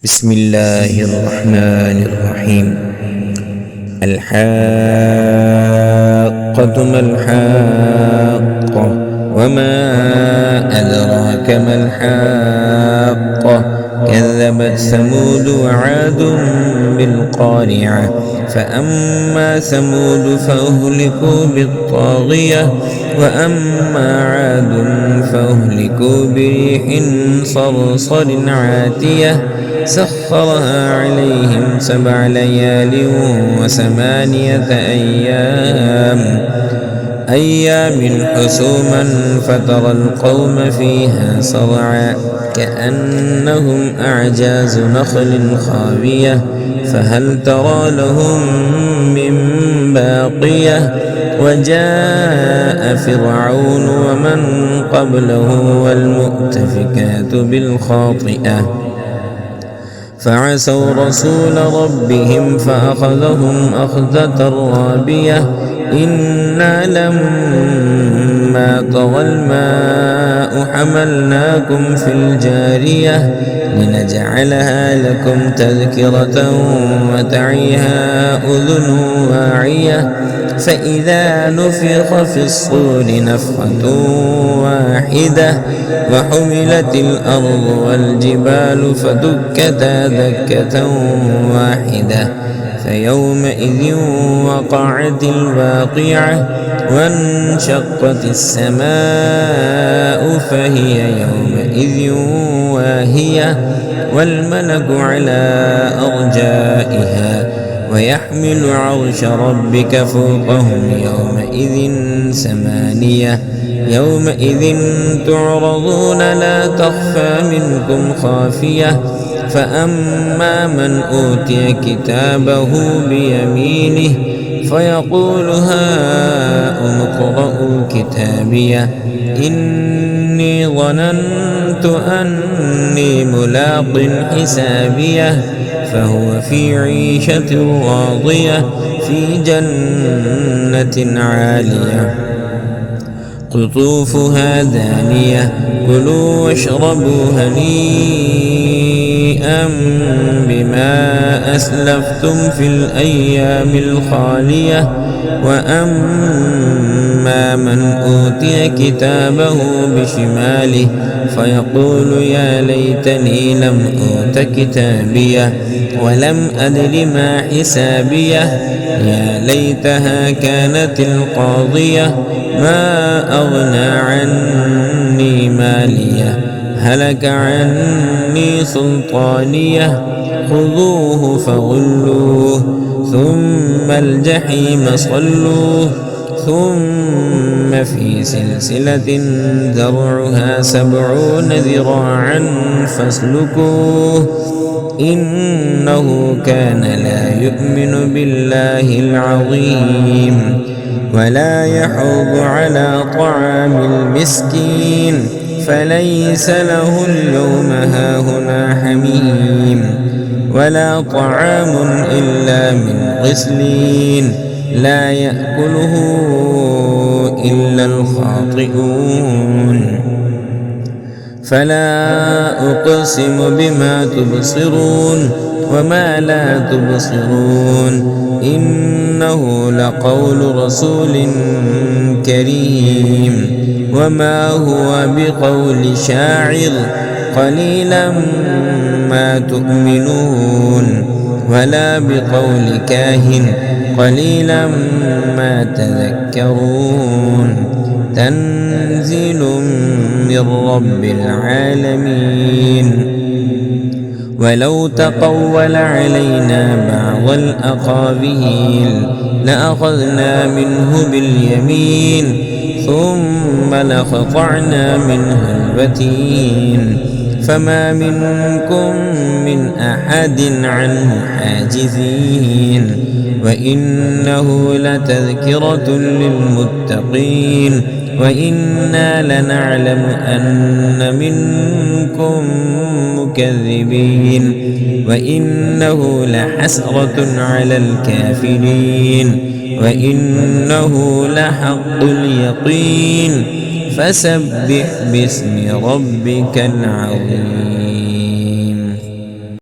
بسم الله الرحمن الرحيم. الحاقة ما الحاقة وما أدراك ما الحاقة كذبت ثمود وعاد بالقارعة فأما ثمود فأهلكوا بالطاغية وأما عاد فأهلكوا بريح صرصر عاتية سخرها عليهم 7 ليال و8 أيام حسوما فترى القوم فيها صرعا كأنهم أعجاز نخل خاوية فهل ترى لهم من باقية وجاء فرعون ومن قبله والمؤتفكات بالخاطئة فعسوا رسول ربهم فأخذهم أخذة رابية إنا لما طغى الماء حملناكم في الجارية لنجعلها لكم تذكرة وتعيها أذن واعية فإذا نفخ في الصور نفخة واحدة وحملت الأرض والجبال فدكتا دكة واحدة فيومئذ وقعت الواقعة وانشقت السماء فهي يومئذ واهية والملك على أرجائها ويحمل عرش ربك فوقهم يومئذ 8 يومئذ تعرضون لا تخفى منكم خافية فأما من أوتي كتابه بيمينه فيقول هاؤم اقرءوا كتابيه إني ظننت أني ملاق حسابيه فهو في عيشة راضية في جنة عالية قطوفها دانية كلوا واشربوا هنيئا بما أسلفتم في الأيام الخالية وأما من أوتي كتابه بشماله فيقول يا ليتني لم أوت كتابيه ولم أدر ما حسابيه يا ليتها كانت القاضية ما أغنى عني ماليه هلك عني سلطانيه خذوه فغلوه ثم الجحيم صلوه ثم في سلسلة ذرعها 70 ذراعا فاسلكوه إنه كان لا يؤمن بالله العظيم ولا يحض على طعام المسكين فليس له اليوم هاهنا حميم ولا طعام إلا من غسلين لا يأكله إلا الخاطئون فلا أقسم بما تبصرون وما لا تبصرون إنه لقول رسول كريم وما هو بقول شاعر قليلا ما تؤمنون ولا بقول كاهن قليلا ما تذكرون تنزيل من رب العالمين ولو تقول علينا بعض الأقاويل لأخذنا منه باليمين ثم لقطعنا منه الوتين فما منكم من أحد عنه حاجزين وإنه لتذكرة للمتقين وإنا لنعلم أن منكم مكذبين وإنه لحسرة على الكافرين وإنه لحق اليقين فسبح باسم ربك العظيم.